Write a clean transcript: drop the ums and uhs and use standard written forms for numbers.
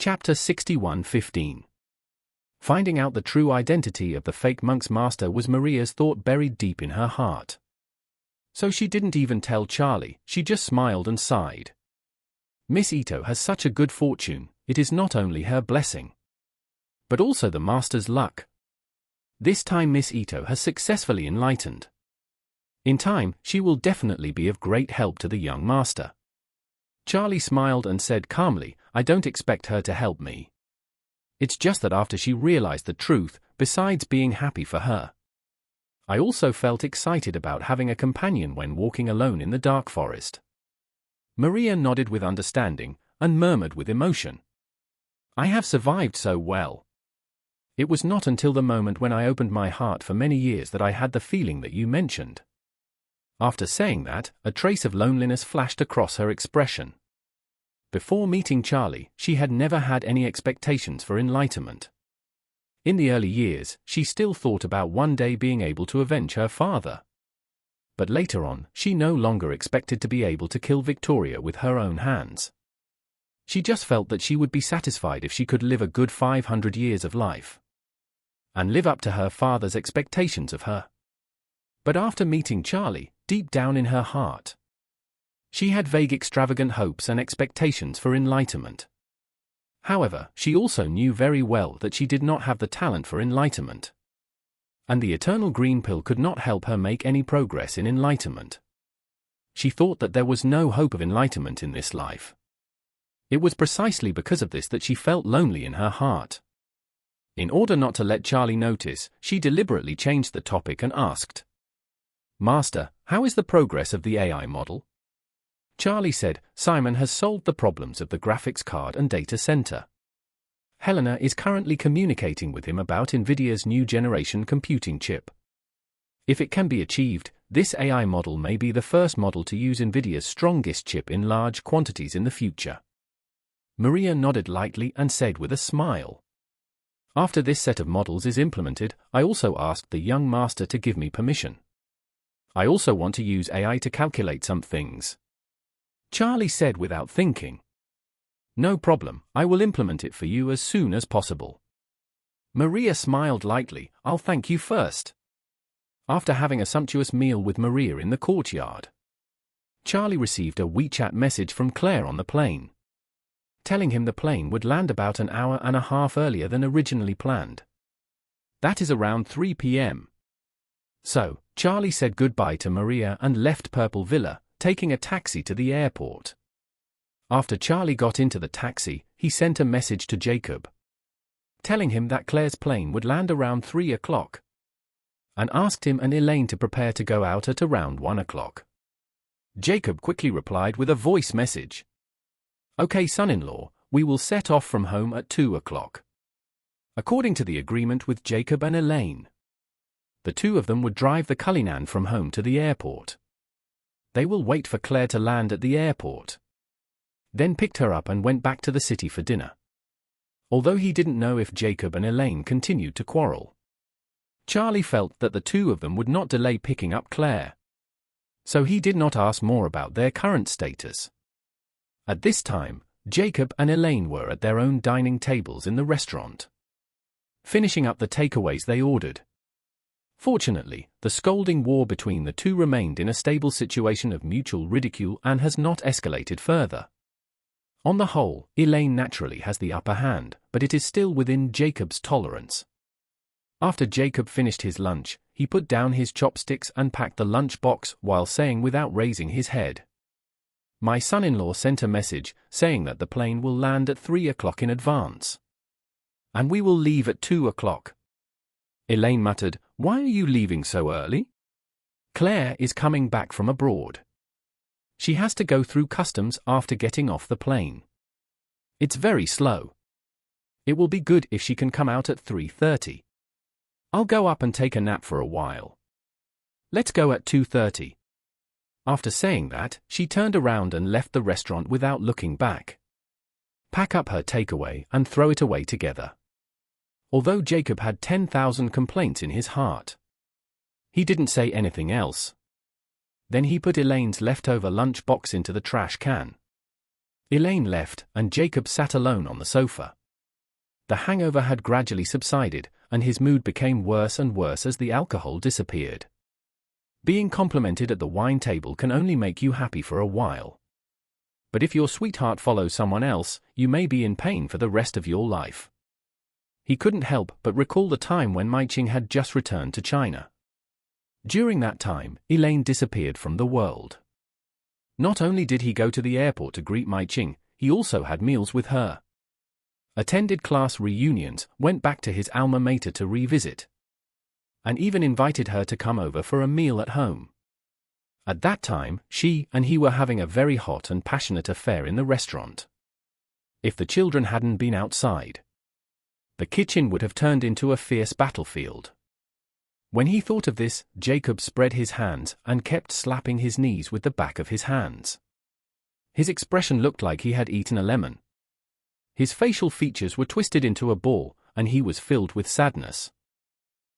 Chapter 61:15. Finding out the true identity of the fake monk's master was Maria's thought buried deep in her heart. So she didn't even tell Charlie, she just smiled and sighed. Miss Ito has such a good fortune, it is not only her blessing, but also the master's luck. This time Miss Ito has successfully enlightened. In time, she will definitely be of great help to the young master. Charlie smiled and said calmly, I don't expect her to help me. It's just that after she realized the truth, besides being happy for her, I also felt excited about having a companion when walking alone in the dark forest. Maria nodded with understanding, and murmured with emotion, I have survived so well. It was not until the moment when I opened my heart for many years that I had the feeling that you mentioned. After saying that, a trace of loneliness flashed across her expression. Before meeting Charlie, she had never had any expectations for enlightenment. In the early years, she still thought about one day being able to avenge her father. But later on, she no longer expected to be able to kill Victoria with her own hands. She just felt that she would be satisfied if she could live a good 500 years of life and live up to her father's expectations of her. But after meeting Charlie, deep down in her heart, she had vague extravagant hopes and expectations for enlightenment. However, she also knew very well that she did not have the talent for enlightenment, and the eternal green pill could not help her make any progress in enlightenment. She thought that there was no hope of enlightenment in this life. It was precisely because of this that she felt lonely in her heart. In order not to let Charlie notice, she deliberately changed the topic and asked, Master, how is the progress of the AI model? Charlie said, Simon has solved the problems of the graphics card and data center. Helena is currently communicating with him about NVIDIA's new generation computing chip. If it can be achieved, this AI model may be the first model to use NVIDIA's strongest chip in large quantities in the future. Maria nodded lightly and said with a smile, After this set of models is implemented, I also asked the young master to give me permission. I also want to use AI to calculate some things. Charlie said without thinking. No problem, I will implement it for you as soon as possible. Maria smiled lightly, I'll thank you first. After having a sumptuous meal with Maria in the courtyard, Charlie received a WeChat message from Claire on the plane, telling him the plane would land about an hour and a half earlier than originally planned. That is around 3 p.m. So, Charlie said goodbye to Maria and left Purple Villa, taking a taxi to the airport. After Charlie got into the taxi, he sent a message to Jacob, telling him that Claire's plane would land around 3 o'clock, and asked him and Elaine to prepare to go out at around 1 o'clock. Jacob quickly replied with a voice message. Okay, son-in-law, we will set off from home at 2 o'clock. According to the agreement with Jacob and Elaine, the two of them would drive the Cullinan from home to the airport. They will wait for Claire to land at the airport, then picked her up and went back to the city for dinner. Although he didn't know if Jacob and Elaine continued to quarrel, Charlie felt that the two of them would not delay picking up Claire, so he did not ask more about their current status. At this time, Jacob and Elaine were at their own dining tables in the restaurant, finishing up the takeaways they ordered. Fortunately, the scolding war between the two remained in a stable situation of mutual ridicule and has not escalated further. On the whole, Elaine naturally has the upper hand, but it is still within Jacob's tolerance. After Jacob finished his lunch, he put down his chopsticks and packed the lunch box while saying without raising his head, My son-in-law sent a message saying that the plane will land at 3 o'clock in advance, and we will leave at 2 o'clock. Elaine muttered, Why are you leaving so early? Claire is coming back from abroad. She has to go through customs after getting off the plane. It's very slow. It will be good if she can come out at 3:30. I'll go up and take a nap for a while. Let's go at 2:30. After saying that, she turned around and left the restaurant without looking back. Pack up her takeaway and throw it away together. Although Jacob had 10,000 complaints in his heart, he didn't say anything else. Then he put Elaine's leftover lunch box into the trash can. Elaine left, and Jacob sat alone on the sofa. The hangover had gradually subsided, and his mood became worse and worse as the alcohol disappeared. Being complimented at the wine table can only make you happy for a while. But if your sweetheart follows someone else, you may be in pain for the rest of your life. He couldn't help but recall the time when Mai Ching had just returned to China. During that time, Elaine disappeared from the world. Not only did he go to the airport to greet Mai Ching, he also had meals with her. Attended class reunions, went back to his alma mater to revisit, and even invited her to come over for a meal at home. At that time, she and he were having a very hot and passionate affair in the restaurant. If the children hadn't been outside, the kitchen would have turned into a fierce battlefield. When he thought of this, Jacob spread his hands and kept slapping his knees with the back of his hands. His expression looked like he had eaten a lemon. His facial features were twisted into a ball, and he was filled with sadness.